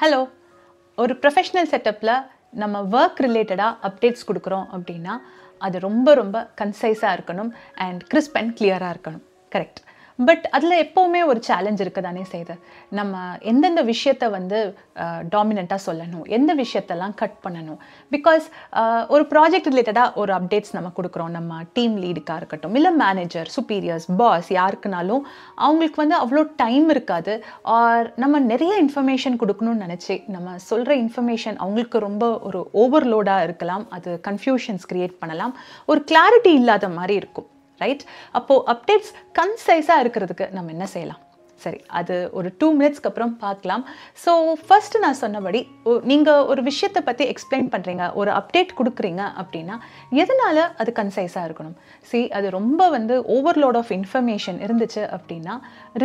Hello, ஒரு professional செட்டப்பில் நம்ம ஒர்க் ரிலேட்டடாக அப்டேட்ஸ் கொடுக்குறோம் அப்படின்னா அது ரொம்ப ரொம்ப கன்சைஸாக இருக்கணும் அண்ட் கிறிஸ்ப் அண்ட் கிளியராக இருக்கணும். கரெக்ட். பட் அதில் எப்போவுமே ஒரு சேலஞ்ச் இருக்க தானே செய்யுது. நம்ம எந்தெந்த விஷயத்தை வந்து டாமினண்ட்டாக சொல்லணும், எந்த விஷயத்தெல்லாம் கட் பண்ணணும். பிகாஸ் ஒரு ப்ராஜெக்ட் ரிலேட்டடாக ஒரு அப்டேட்ஸ் நம்ம கொடுக்குறோம், நம்ம டீம் லீடுக்காக இருக்கட்டும், இல்லை மேனேஜர், சுப்பீரியர்ஸ், பாஸ், யாருக்குனாலும் அவங்களுக்கு வந்து அவ்வளோ டைம் இருக்காது. ஆர் நம்ம நிறைய இன்ஃபர்மேஷன் கொடுக்கணும்னு நினச்சி நம்ம சொல்கிற இன்ஃபர்மேஷன் அவங்களுக்கு ரொம்ப ஒரு ஓவர்லோடாக இருக்கலாம். அது கன்ஃபியூஷன்ஸ் க்ரியேட் பண்ணலாம், ஒரு கிளாரிட்டி இல்லாத மாதிரி இருக்கும். ரைட்? அப்போது அப்டேட்ஸ் கன்சைஸாக இருக்கிறதுக்கு நம்ம என்ன செய்யலாம்? சரி, அது ஒரு 2 மினிட்ஸ்க்கு அப்புறம் பார்க்கலாம். ஸோ ஃபர்ஸ்ட் நான் சொன்னபடி நீங்கள் ஒரு விஷயத்தை பற்றி எக்ஸ்பிளைன் பண்ணுறீங்க, ஒரு அப்டேட் கொடுக்குறீங்க அப்படின்னா எதனால் அது கன்சைஸாக இருக்கணும்? அது ரொம்ப வந்து ஓவர்லோட் ஆஃப் இன்ஃபர்மேஷன் இருந்துச்சு அப்படின்னா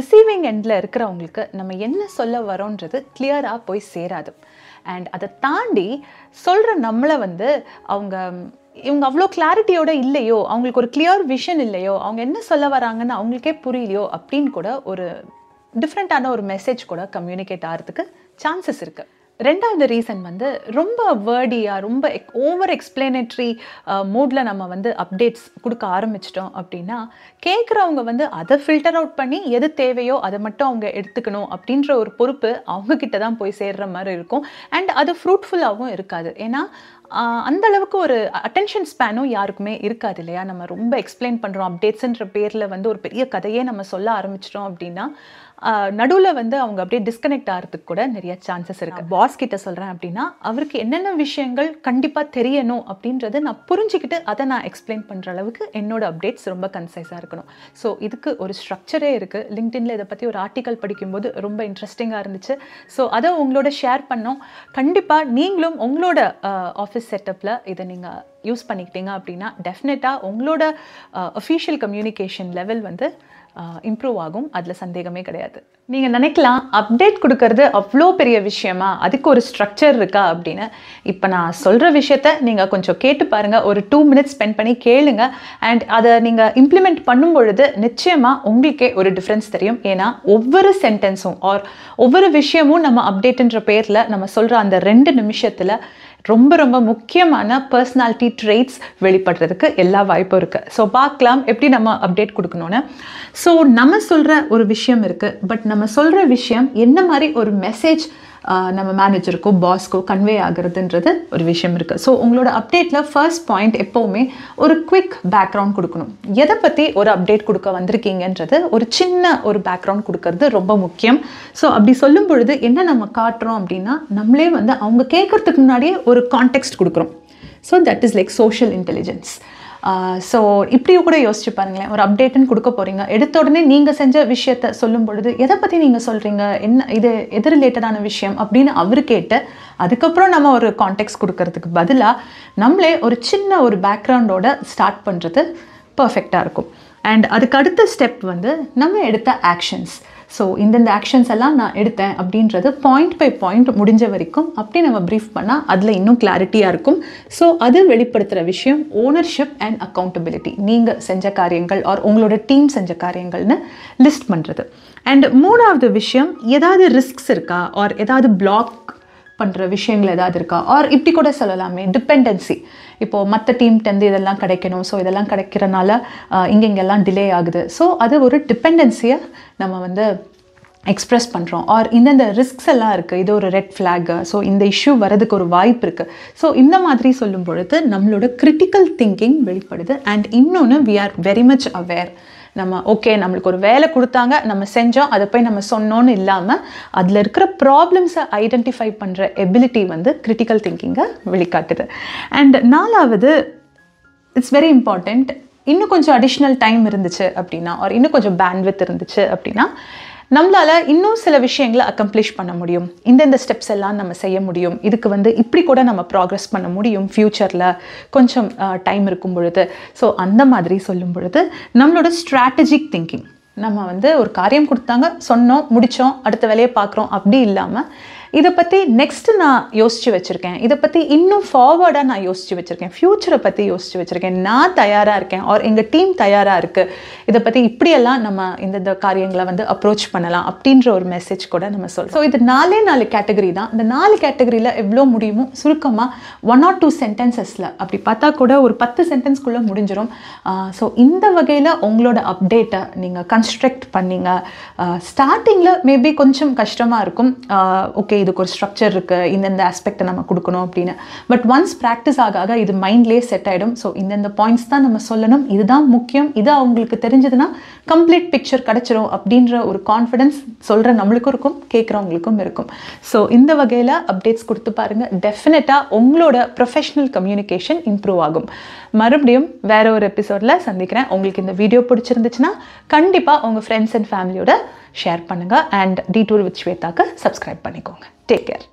ரிசீவிங் எண்டில் இருக்கிறவங்களுக்கு நம்ம என்ன சொல்ல வரோன்றது கிளியராக போய் சேராது. அண்ட் அதை தாண்டி சொல்கிற நம்மளை வந்து இவங்க அவ்வளோ கிளாரிட்டியோட இல்லையோ, அவங்களுக்கு ஒரு கிளியர் விஷன் இல்லையோ, அவங்க என்ன சொல்ல வராங்கன்னு அவங்களுக்கே புரியலையோ அப்படின்னு கூட ஒரு டிஃப்ரெண்ட்டான ஒரு மெசேஜ் கூட கம்யூனிகேட் ஆகிறதுக்கு சான்சஸ் இருக்குது. ரெண்டாவது ரீசன் வந்து ரொம்ப வேர்டியாக, ரொம்ப ஓவர் எக்ஸ்பிளனேட்ரி மோடில் நம்ம வந்து அப்டேட்ஸ் கொடுக்க ஆரம்பிச்சிட்டோம் அப்படின்னா கேட்குறவங்க வந்து அதை ஃபில்டர் அவுட் பண்ணி எது தேவையோ அதை மட்டும் அவங்க எடுத்துக்கணும் அப்படின்ற ஒரு பொறுப்பு அவங்கக்கிட்ட தான் போய் சேர்ற மாதிரி இருக்கும். அண்ட் அது ஃப்ரூட்ஃபுல்லாகவும் இருக்காது. ஏன்னா அந்த அளவுக்கு ஒரு அட்டென்ஷன் ஸ்பேனும் யாருக்குமே இருக்காது இல்லையா? நம்ம ரொம்ப எக்ஸ்பிளைன் பண்ணுறோம் அப்டேட்ஸுன்ற பேரில் வந்து ஒரு பெரிய கதையே நம்ம சொல்ல ஆரம்பிச்சிட்டோம் அப்படின்னா நடுவில் வந்து அவங்க அப்படியே டிஸ்கனெக்ட் ஆகிறதுக்கு கூட நிறைய சான்சஸ் இருக்குது. பாஸ் கிட்ட சொல்கிறேன் அப்படின்னா அவருக்கு என்னென்ன விஷயங்கள் கண்டிப்பாக தெரியணும் அப்படின்றத நான் புரிஞ்சுக்கிட்டு அதை நான் எக்ஸ்பிளைன் பண்ணுற அளவுக்கு என்னோட அப்டேட்ஸ் ரொம்ப கன்சைஸாக இருக்கணும். ஸோ இதுக்கு ஒரு ஸ்ட்ரக்சரே இருக்குது. லிங்க்டின்ல இதை பற்றி ஒரு ஆர்டிக்கல் படிக்கும்போது ரொம்ப இன்ட்ரெஸ்டிங்காக இருந்துச்சு. ஸோ அதை உங்களோட ஷேர் பண்ணோம். கண்டிப்பாக நீங்களும் உங்களோட ஆஃபீஸ் செட்டப்பில் இதை நீங்கள் யூஸ் பண்ணிக்கிட்டீங்க அப்படின்னா டெஃபினட்டாக உங்களோட அஃபீஷியல் கம்யூனிகேஷன் லெவல் வந்து இம்ப்ரூவ் ஆகும். அதில் சந்தேகமே கிடையாது. நீங்கள் நினைக்கலாம் அப்டேட் கொடுக்கறது அவ்வளோ பெரிய விஷயமா, அதுக்கு ஒரு ஸ்ட்ரக்சர் இருக்கா அப்படின்னு. இப்போ நான் சொல்கிற விஷயத்த நீங்கள் கொஞ்சம் கேட்டு பாருங்கள், ஒரு 2 மினிட்ஸ் ஸ்பெண்ட் பண்ணி கேளுங்க. அண்ட் அதை நீங்கள் இம்ப்ளிமெண்ட் பண்ணும் பொழுது நிச்சயமாக உங்களுக்கே ஒரு டிஃப்ரென்ஸ் தெரியும். ஏன்னா ஒவ்வொரு சென்டென்ஸும் ஆர் ஒவ்வொரு விஷயமும் நம்ம அப்டேட்டுன்ற பேரில் நம்ம சொல்கிற அந்த 2 நிமிஷத்தில் ரொம்ப ரொம்ப முக்கியமான பர்சனாலிட்டி ட்ரெய்ட்ஸ் வெளிப்படுறதுக்கு எல்லா வாய்ப்பும் இருக்குது. ஸோ பார்க்கலாம் எப்படி நம்ம அப்டேட் கொடுக்கணும்னு. ஸோ நம்ம சொல்கிற ஒரு விஷயம் இருக்குது, பட் நம்ம சொல்கிற விஷயம் என்ன மாதிரி ஒரு மெசேஜ் நம்ம மேனேஜருக்கோ பாஸ்க்கோ கன்வே ஆகுறதுன்றது ஒரு விஷயம் இருக்குது. ஸோ உங்களோட அப்டேட்டில் ஃபர்ஸ்ட் பாயிண்ட் எப்போவுமே ஒரு குவிக் பேக்ரவுண்ட் கொடுக்கணும். எதை பற்றி ஒரு அப்டேட் கொடுக்க வந்திருக்கீங்கன்றது ஒரு சின்ன ஒரு பேக்ரவுண்ட் கொடுக்கறது ரொம்ப முக்கியம். ஸோ அப்படி சொல்லும் பொழுது என்ன நம்ம காட்டுறோம் அப்படின்னா நம்மளே வந்து அவங்க கேட்குறதுக்கு முன்னாடியே ஒரு கான்டெக்ஸ்ட் கொடுக்குறோம். So that is like social intelligence. So இப்படியும் கூட யோசிச்சு பாருங்களேன். ஒரு அப்டேட்டுன்னு கொடுக்க போகிறீங்க, எடுத்த உடனே நீங்கள் செஞ்ச விஷயத்த சொல்லும் பொழுது எதை பற்றி நீங்கள் சொல்கிறீங்க, என்ன இது எது ரிலேட்டடான விஷயம் அப்படின்னு அவர் கேட்டு அதுக்கப்புறம் நம்ம ஒரு கான்டெக்ஸ்ட் கொடுக்கறதுக்கு பதிலாக நம்மளே ஒரு சின்ன ஒரு பேக்ரவுண்டோட ஸ்டார்ட் பண்ணுறது பர்ஃபெக்டாக இருக்கும். அண்ட் அதுக்கு அடுத்த ஸ்டெப் வந்து நம்ம எடுத்த ஆக்ஷன்ஸ். ஸோ இந்தந்த ஆக்ஷன்ஸ் எல்லாம் நான் எடுத்தேன் அப்படின்றது பாயிண்ட் பை பாயிண்ட் முடிஞ்ச வரைக்கும் அப்படி நம்ம ப்ரீஃப் பண்ணால் அதில் இன்னும் கிளாரிட்டியாக இருக்கும். ஸோ அது வெளிப்படுத்துகிற விஷயம் ஓனர்ஷிப் அண்ட் அக்கௌண்டபிலிட்டி. நீங்கள் செஞ்ச காரியங்கள் ஆர் உங்களோட டீம் செஞ்ச காரியங்கள்னு லிஸ்ட் பண்ணுறது. அண்ட் மூணாவது விஷயம், ஏதாவது ரிஸ்க்ஸ் இருக்கா ஆர் ஏதாவது பிளாக் பண்ணுற விஷயங்கள் ஏதாவது இருக்கா, ஆர் இப்படி கூட சொல்லலாமே டிபெண்டன்சி. இப்போது மற்ற டீம்கிட்டேருந்து இதெல்லாம் கிடைக்கணும், ஸோ இதெல்லாம் கிடைக்கிறனால இங்கெல்லாம் டிலே ஆகுது. ஸோ அது ஒரு டிபெண்டன்சியை நம்ம வந்து எக்ஸ்ப்ரெஸ் பண்ணுறோம். ஆர் இந்தந்த ரிஸ்க்ஸ் எல்லாம் இருக்குது, இது ஒரு ரெட் ஃப்ளாகு, ஸோ இந்த இஷ்யூ வரதுக்கு ஒரு வாய்ப்பு இருக்குது. ஸோ இந்த மாதிரி சொல்லும் பொழுது நம்மளோட கிரிட்டிக்கல் திங்கிங் வெளிப்படுது. அண்ட் இன்னொன்று, we are very much aware. நம்ம ஓகே நம்மளுக்கு ஒரு வேலை கொடுத்தாங்க, நம்ம செஞ்சோம், அதை போய் நம்ம சொன்னோன்னு இல்லாமல் அதில் இருக்கிற ப்ராப்ளம்ஸை ஐடென்டிஃபை பண்ணுற எபிலிட்டி வந்து கிரிட்டிக்கல் திங்கிங்கை வெளிக்காட்டுது. அண்ட் நாலாவது, இட்ஸ் வெரி இம்பார்ட்டண்ட், இன்னும் கொஞ்சம் அடிஷ்னல் டைம் இருந்துச்சு அப்படின்னா ஆர் இன்னும் கொஞ்சம் பேண்ட்வித் இருந்துச்சு அப்படின்னா நம்மளால் இன்னும் சில விஷயங்களை அக்கம்ப்ளிஷ் பண்ண முடியும். இந்த ஸ்டெப்ஸ் எல்லாம் நம்ம செய்ய முடியும். இதுக்கு வந்து இப்படி கூட நம்ம ப்ராக்ரெஸ் பண்ண முடியும் ஃப்யூச்சரில் கொஞ்சம் டைம் இருக்கும் பொழுது. ஸோ அந்த மாதிரி சொல்லும் பொழுது நம்மளோட ஸ்ட்ராட்டஜிக் திங்கிங், நம்ம வந்து ஒரு காரியம் கொடுத்தாங்க, சொன்னோம், முடித்தோம், அடுத்த வேலையை பார்க்குறோம் அப்படி இல்லாமல் இதை பற்றி நெக்ஸ்ட்டு நான் யோசித்து வச்சுருக்கேன், இதை பற்றி இன்னும் ஃபார்வர்டாக நான் யோசித்து வச்சுருக்கேன், ஃப்யூச்சரை பற்றி யோசித்து வச்சுருக்கேன், நான் தயாராக இருக்கேன் ஆர் எங்கள் டீம் தயாராக இருக்குது, இதை பற்றி இப்படியெல்லாம் நம்ம இந்த காரியங்களை வந்து அப்ரோச் பண்ணலாம் அப்படின்ற ஒரு மெசேஜ் கூட நம்ம சொல்கிறோம். ஸோ இது 4 கேட்டகரி தான். இந்த 4 கேட்டகரியில் எவ்வளோ முடியுமோ சுருக்கமாக 1 or 2 சென்டென்சஸில் அப்படி பார்த்தா கூட ஒரு 10 சென்டென்ஸ்குள்ளே முடிஞ்சிடும். ஸோ இந்த வகையில் உங்களோட அப்டேட்டை நீங்கள் கன்ஸ்ட்ரக்ட் பண்ணிங்க. ஸ்டார்டிங்கில் மேபி கொஞ்சம் கஷ்டமாக இருக்கும், ஓகே இதுக்கு ஒரு ஸ்ட்ரக்சர் இருக்குது, இந்தந்த ஆஸ்பெக்டை நம்ம கொடுக்கணும் அப்படின்னு. பட் ஒன்ஸ் ப்ராக்டிஸ் ஆக இது மைண்ட்லேயே செட் ஆகிடும். ஸோ இந்தந்த பாயிண்ட்ஸ் தான் நம்ம சொல்லணும், இதுதான் முக்கியம், இது அவங்களுக்கு தெரிஞ்சதுன்னா கம்ப்ளீட் பிக்சர் கிடச்சிரும் அப்படின்ற ஒரு கான்ஃபிடென்ஸ் சொல்கிற நம்மளுக்கும் இருக்கும், கேட்குறவங்களுக்கும் இருக்கும். ஸோ இந்த வகையில் அப்டேட்ஸ் கொடுத்து பாருங்கள். டெஃபினட்டாக உங்களோட ப்ரொஃபஷ்னல் கம்யூனிகேஷன் இம்ப்ரூவ் ஆகும். மறுபடியும் வேற ஒரு எபிசோடில் சந்திக்கிறேன். உங்களுக்கு இந்த வீடியோ பிடிச்சிருந்துச்சுன்னா கண்டிப்பாக உங்கள் ஃப்ரெண்ட்ஸ் அண்ட் ஃபேமிலியோட ஷேர் பண்ணுங்கள். அண்ட் Detour with Shwetaக்கு சப்ஸ்கிரைப் பண்ணிக்கோங்க. Take care.